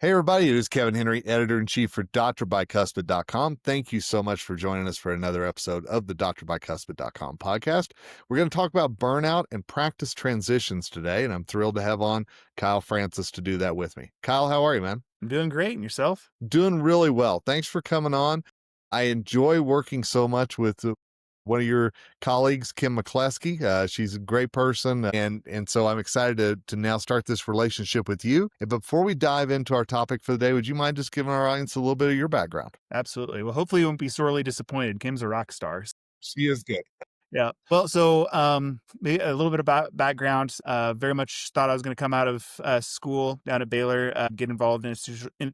Hey, everybody, it is Kevin Henry, editor-in-chief for drbicuspid.com. Thank you so much for joining us for another episode of the drbicuspid.com podcast. We're going to talk about burnout and practice transitions today, and I'm thrilled to have on Kyle Francis to do that with me. Kyle, how are you, man? I'm doing great. And yourself? Doing really well. Thanks for coming on. I enjoy working so much with one of your colleagues, Kim McCleskey. She's a great person, and so I'm excited to now start this relationship with you. And before we dive into our topic for the day, would you mind just giving our audience a little bit of your background? Absolutely. Well, hopefully you won't be sorely disappointed. Kim's a rock star. She is good. Yeah. Well, so maybe a little bit about background. Very much thought I was going to come out of school down at Baylor, get involved in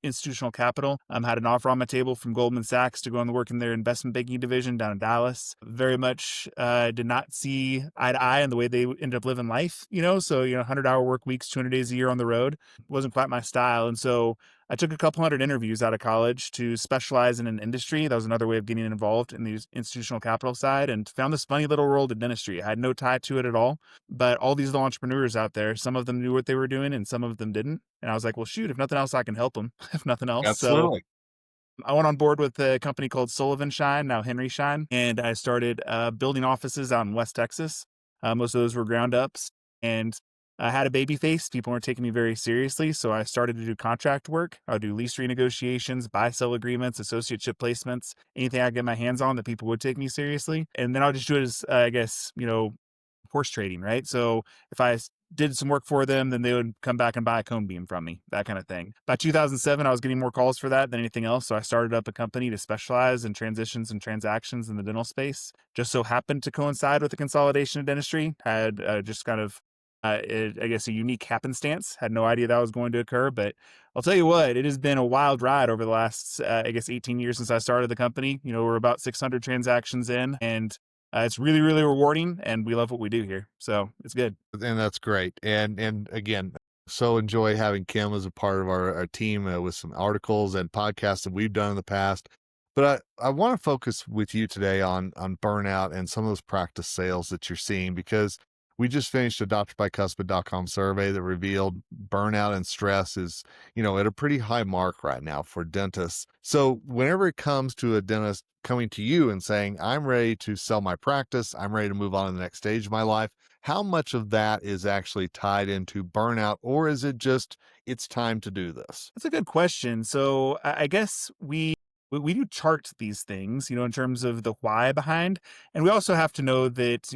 institutional capital. Had an offer on my table from Goldman Sachs to go and work in their investment banking division down in Dallas. Very much did not see eye to eye on the way they ended up living life. So 100-hour work weeks, 200 days a year on the road wasn't quite my style, and so I took a couple hundred interviews out of college to specialize in an industry. That was another way of getting involved in the institutional capital side, and found this funny little world of dentistry. I had no tie to it at all, but all these little entrepreneurs out there, some of them knew what they were doing and some of them didn't. And I was like, well, shoot, if nothing else, I can help them, if nothing else. So Absolutely. I went on board with a company called Sullivan Shine, now Henry Shine, and I started building offices out in West Texas. Most of those were ground ups, and I had a baby face. People weren't taking me very seriously, so I started to do contract work. I would do lease renegotiations, buy-sell agreements, associateship placements, anything I could get my hands on that people would take me seriously. And then I'll just do it as, horse trading, right? So if I did some work for them, then they would come back and buy a cone beam from me, that kind of thing. By 2007, I was getting more calls for that than anything else. So I started up a company to specialize in transitions and transactions in the dental space. Just so happened to coincide with the consolidation of dentistry. Had just kind of a unique happenstance. Had no idea that was going to occur, but I'll tell you what, it has been a wild ride over the last, 18 years since I started the company. We're about 600 transactions in, and it's really, really rewarding, and we love what we do here. So it's good. And that's great. And again, so enjoy having Kim as a part of our team with some articles and podcasts that we've done in the past. But I want to focus with you today on burnout and some of those practice sales that you're seeing, because we just finished a drbicuspid.com survey that revealed burnout and stress is, at a pretty high mark right now for dentists. So whenever it comes to a dentist coming to you and saying, I'm ready to sell my practice, I'm ready to move on to the next stage of my life, how much of that is actually tied into burnout, or is it just, it's time to do this? That's a good question. So I guess we do chart these things, in terms of the why behind, and we also have to know that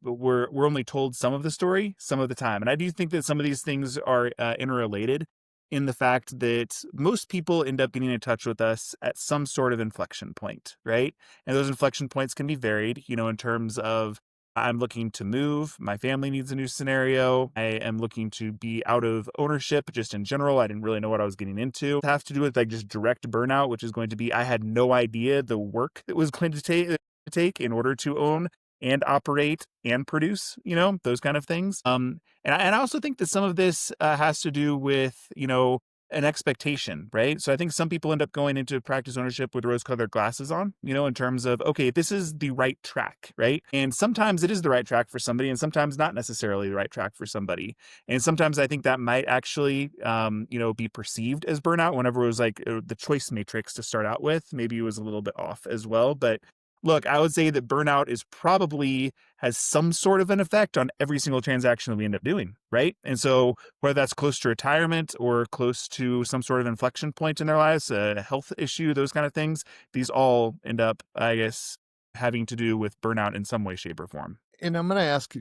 we're only told some of the story some of the time, and I do think that some of these things are interrelated in the fact that most people end up getting in touch with us at some sort of inflection point, right? And those inflection points can be varied, in terms of I'm looking to move. My family needs a new scenario. I am looking to be out of ownership just in general. I didn't really know what I was getting into. It have to do with like just direct burnout, which is going to be I had no idea the work that was going to take in order to own and operate and produce, those kind of things. And I also think that some of this has to do with, an expectation, right? So I think some people end up going into practice ownership with rose-colored glasses on, in terms of, okay, this is the right track, right? And sometimes it is the right track for somebody, and sometimes not necessarily the right track for somebody. And sometimes I think that might actually, be perceived as burnout whenever it was like the choice matrix to start out with. Maybe it was a little bit off as well, but look, I would say that burnout is probably has some sort of an effect on every single transaction that we end up doing, right? And so whether that's close to retirement or close to some sort of inflection point in their lives, a health issue, those kind of things, these all end up, I guess, having to do with burnout in some way, shape, or form. And I'm going to ask,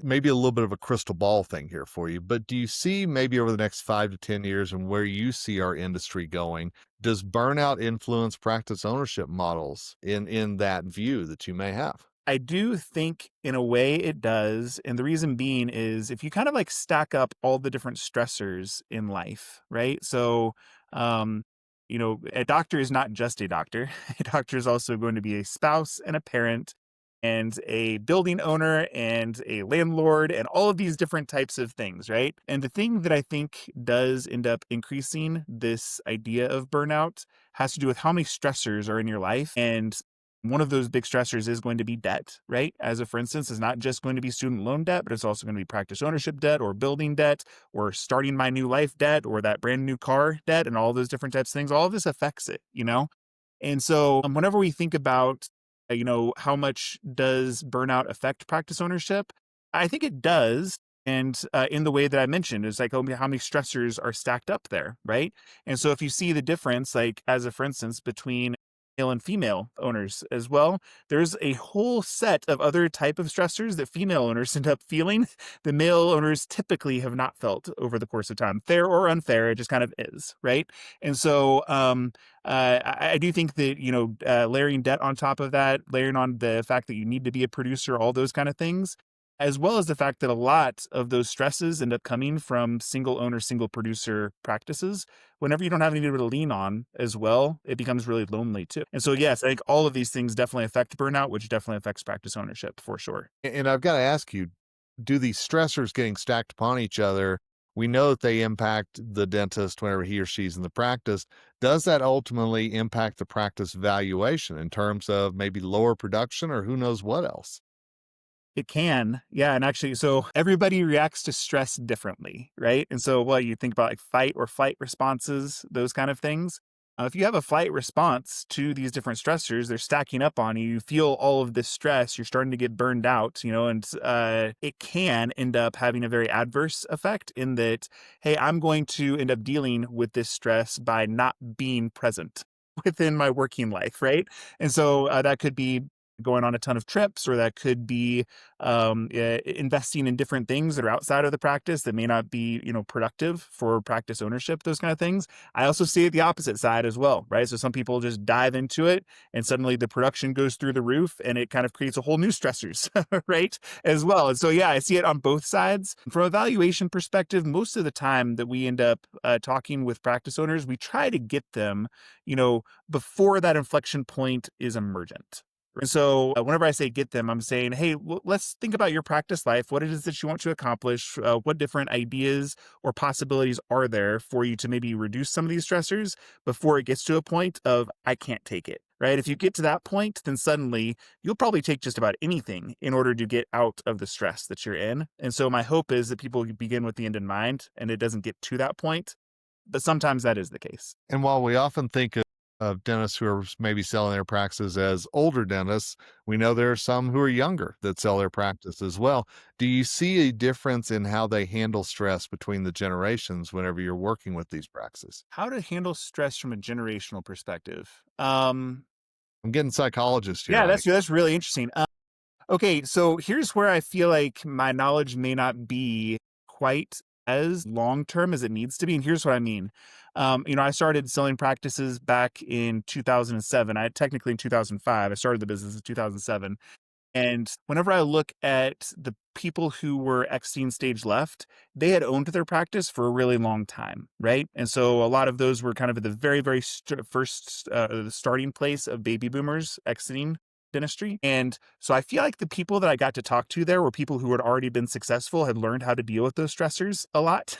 maybe a little bit of a crystal ball thing here for you, but do you see maybe over the next 5 to 10 years and where you see our industry going, does burnout influence practice ownership models in that view that you may have? I do think in a way it does. And the reason being is if you kind of like stack up all the different stressors in life, right? So, a doctor is not just a doctor. A doctor is also going to be a spouse and a parent and a building owner and a landlord and all of these different types of things, right? And the thing that I think does end up increasing this idea of burnout has to do with how many stressors are in your life and One of those big stressors is going to be debt, right? As a for instance, it's not just going to be student loan debt, but it's also going to be practice ownership debt or building debt or starting my new life debt or that brand new car debt and all those different types of things. All of this affects it, you know? And so, whenever we think about, how much does burnout affect practice ownership? I think it does. And in the way that I mentioned, it's like, oh, how many stressors are stacked up there, right? And so, if you see the difference, like as a for instance, between male and female owners as well, there's a whole set of other type of stressors that female owners end up feeling the male owners typically have not felt over the course of time. Fair or unfair, it just kind of is, right? And so, I do think that layering debt on top of that, layering on the fact that you need to be a producer, all those kind of things, as well as the fact that a lot of those stresses end up coming from single owner, single producer practices. Whenever you don't have anybody to lean on as well, it becomes really lonely too. And so, yes, I think all of these things definitely affect burnout, which definitely affects practice ownership for sure. And I've got to ask you, do these stressors getting stacked upon each other, we know that they impact the dentist whenever he or she's in the practice. Does that ultimately impact the practice valuation in terms of maybe lower production or who knows what else? It can. Yeah. And actually, so everybody reacts to stress differently, right? And so, well, you think about like fight or flight responses, those kind of things. If you have a flight response to these different stressors, they're stacking up on you. You feel all of this stress. You're starting to get burned out, and it can end up having a very adverse effect in that, hey, I'm going to end up dealing with this stress by not being present within my working life, right? And so that could be going on a ton of trips, or that could be investing in different things that are outside of the practice that may not be, productive for practice ownership, those kind of things. I also see it the opposite side as well, right? So some people just dive into it and suddenly the production goes through the roof and it kind of creates a whole new stressors, right? As well. And so, yeah, I see it on both sides. From a valuation perspective, most of the time that we end up talking with practice owners, we try to get them, before that inflection point is emergent. And so, whenever I say get them, I'm saying, hey, let's think about your practice life, what it is that you want to accomplish, what different ideas or possibilities are there for you to maybe reduce some of these stressors before it gets to a point of, I can't take it. Right. If you get to that point, then suddenly you'll probably take just about anything in order to get out of the stress that you're in. And so, my hope is that people begin with the end in mind and it doesn't get to that point. But sometimes that is the case. And while we often think of dentists who are maybe selling their practices as older dentists, we know there are some who are younger that sell their practice as well. Do you see a difference in how they handle stress between the generations whenever you're working with these practices? How to handle stress from a generational perspective. I'm getting psychologist here Yeah, on you. that's really interesting. Okay, so here's where I feel like my knowledge may not be quite as long term as it needs to be, and here's what I mean. I started selling practices back in 2007. I technically in 2005. I started the business in 2007. And whenever I look at the people who were exiting stage left, they had owned their practice for a really long time, right? And so a lot of those were kind of at the very, very first the starting place of baby boomers exiting dentistry. And so I feel like the people that I got to talk to there were people who had already been successful, had learned how to deal with those stressors a lot,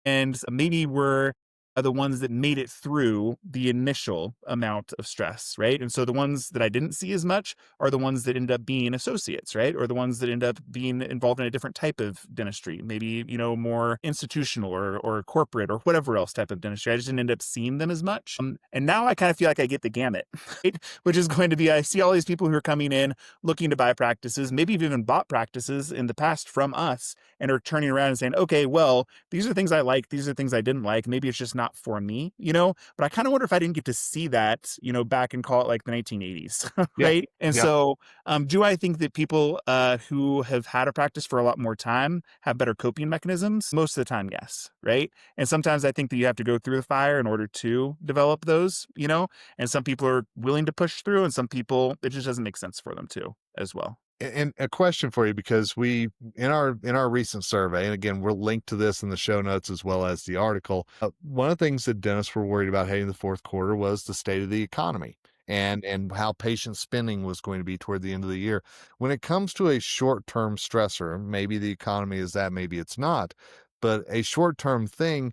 and maybe were the ones that made it through the initial amount of stress, right? And so the ones that I didn't see as much are the ones that end up being associates, right? Or the ones that end up being involved in a different type of dentistry, maybe, more institutional or corporate or whatever else type of dentistry. I just didn't end up seeing them as much. And now I kind of feel like I get the gamut, right? Which is going to be, I see all these people who are coming in looking to buy practices, maybe have even bought practices in the past from us and are turning around and saying, okay, well, these are things I like. These are things I didn't like. Maybe it's just not for me, but I kind of wonder if I didn't get to see that, back and call it like the 1980s. Yeah. Right. And Yeah. so, do I think that people who have had a practice for a lot more time have better coping mechanisms? Most of the time, yes. Right. And sometimes I think that you have to go through the fire in order to develop those, and some people are willing to push through and some people, it just doesn't make sense for them to as well. And a question for you, because we in our recent survey, and again, we'll link to this in the show notes as well as the article. One of the things that dentists were worried about heading the fourth quarter was the state of the economy and how patient spending was going to be toward the end of the year. When it comes to a short-term stressor, maybe the economy is that, maybe it's not, but a short-term thing,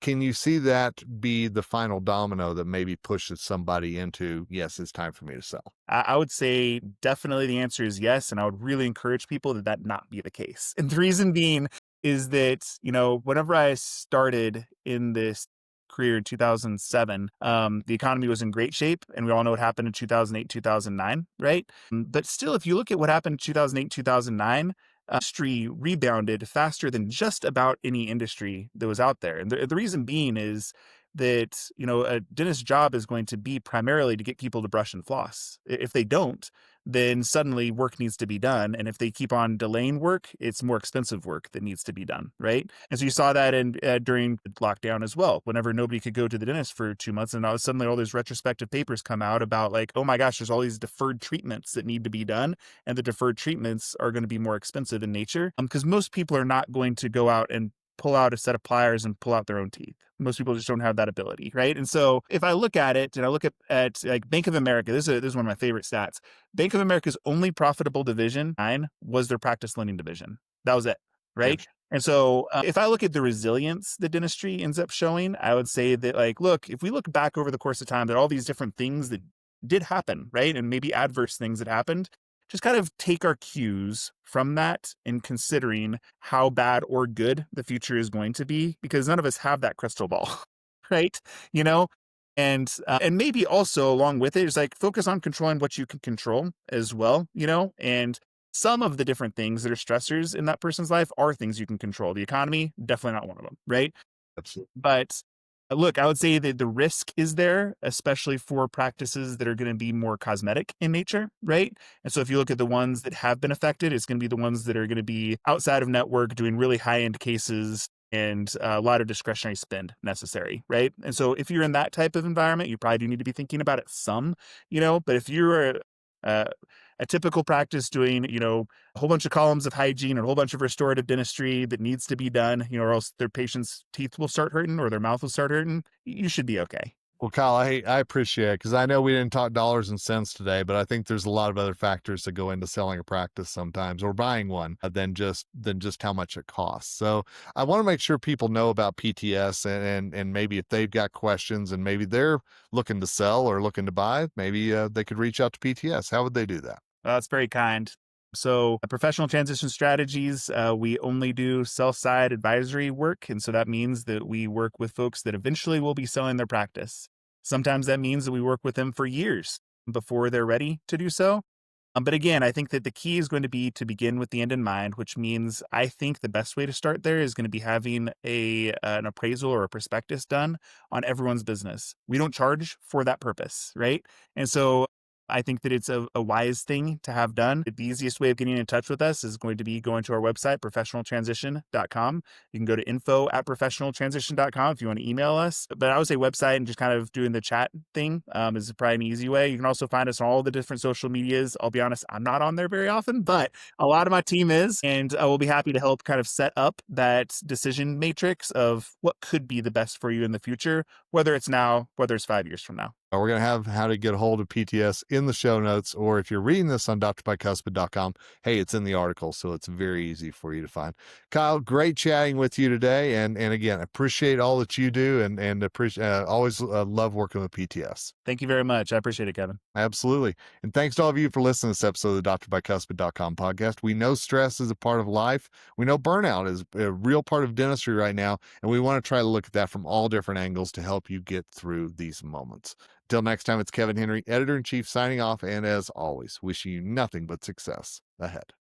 can you see that be the final domino that maybe pushes somebody into, yes, it's time for me to sell? I would say definitely the answer is yes, and I would really encourage people that that not be the case. And the reason being is that, whenever I started in this career in 2007, the economy was in great shape, and we all know what happened in 2008, 2009, right? But still, if you look at what happened in 2008, 2009, industry rebounded faster than just about any industry that was out there. And the reason being is that a dentist's job is going to be primarily to get people to brush and floss. If they don't, then suddenly work needs to be done, and if they keep on delaying work, it's more expensive work that needs to be done, right? And so you saw that in during lockdown as well, whenever nobody could go to the dentist for 2 months, and all suddenly all these retrospective papers come out about like, oh my gosh, there's all these deferred treatments that need to be done, and the deferred treatments are going to be more expensive in nature, because most people are not going to go out and pull out a set of pliers and pull out their own teeth. Most people just don't have that ability, right? And so if I look at it and I look at like Bank of America, this is one of my favorite stats. Bank of America's only profitable division nine was their practice lending division. That was it, right? Yes. And so if I look at the resilience the dentistry ends up showing, I would say that like, look, if we look back over the course of time, that all these different things that did happen, right? And maybe adverse things that happened, just kind of take our cues from that in considering how bad or good the future is going to be, because none of us have that crystal ball, right? You know, and maybe also along with it is like focus on controlling what you can control as well, and some of the different things that are stressors in that person's life are things you can control. The economy, definitely not one of them, right? Absolutely. But look, I would say that the risk is there, especially for practices that are going to be more cosmetic in nature, right? And so if you look at the ones that have been affected, it's going to be the ones that are going to be outside of network, doing really high end cases and a lot of discretionary spend necessary, right? And so if you're in that type of environment, you probably do need to be thinking about it some, but if you're a, a typical practice doing, a whole bunch of columns of hygiene or a whole bunch of restorative dentistry that needs to be done, or else their patient's teeth will start hurting or their mouth will start hurting, you should be okay. Well, Kyle, I appreciate it because I know we didn't talk dollars and cents today, but I think there's a lot of other factors that go into selling a practice sometimes or buying one than just how much it costs. So I want to make sure people know about PTS and maybe if they've got questions and maybe they're looking to sell or looking to buy, maybe they could reach out to PTS. How would they do that? That's very kind. So, professional transition strategies, we only do sell side advisory work. And so that means that we work with folks that eventually will be selling their practice. Sometimes that means that we work with them for years before they're ready to do so. But again, I think that the key is going to be to begin with the end in mind, which means I think the best way to start there is going to be having an appraisal or a prospectus done on everyone's business. We don't charge for that purpose, right? And so I think that it's a wise thing to have done. The easiest way of getting in touch with us is going to be going to our website, professionaltransition.com. You can go to info@professionaltransition.com if you want to email us. But I would say website and just kind of doing the chat thing is probably an easy way. You can also find us on all the different social medias. I'll be honest, I'm not on there very often, but a lot of my team is. And we'll be happy to help kind of set up that decision matrix of what could be the best for you in the future, whether it's now, whether it's 5 years from now. We're going to have how to get a hold of PTS in the show notes, or if you're reading this on drbicuspid.com, hey, it's in the article, so it's very easy for you to find. Kyle, great chatting with you today, and again, appreciate all that you do, and appreciate always love working with PTS. Thank you very much. I appreciate it, Kevin. Absolutely. And thanks to all of you for listening to this episode of the drbicuspid.com podcast. We know stress is a part of life. We know burnout is a real part of dentistry right now, and we want to try to look at that from all different angles to help you get through these moments. Until next time, it's Kevin Henry, editor in chief, signing off. And as always, wishing you nothing but success ahead.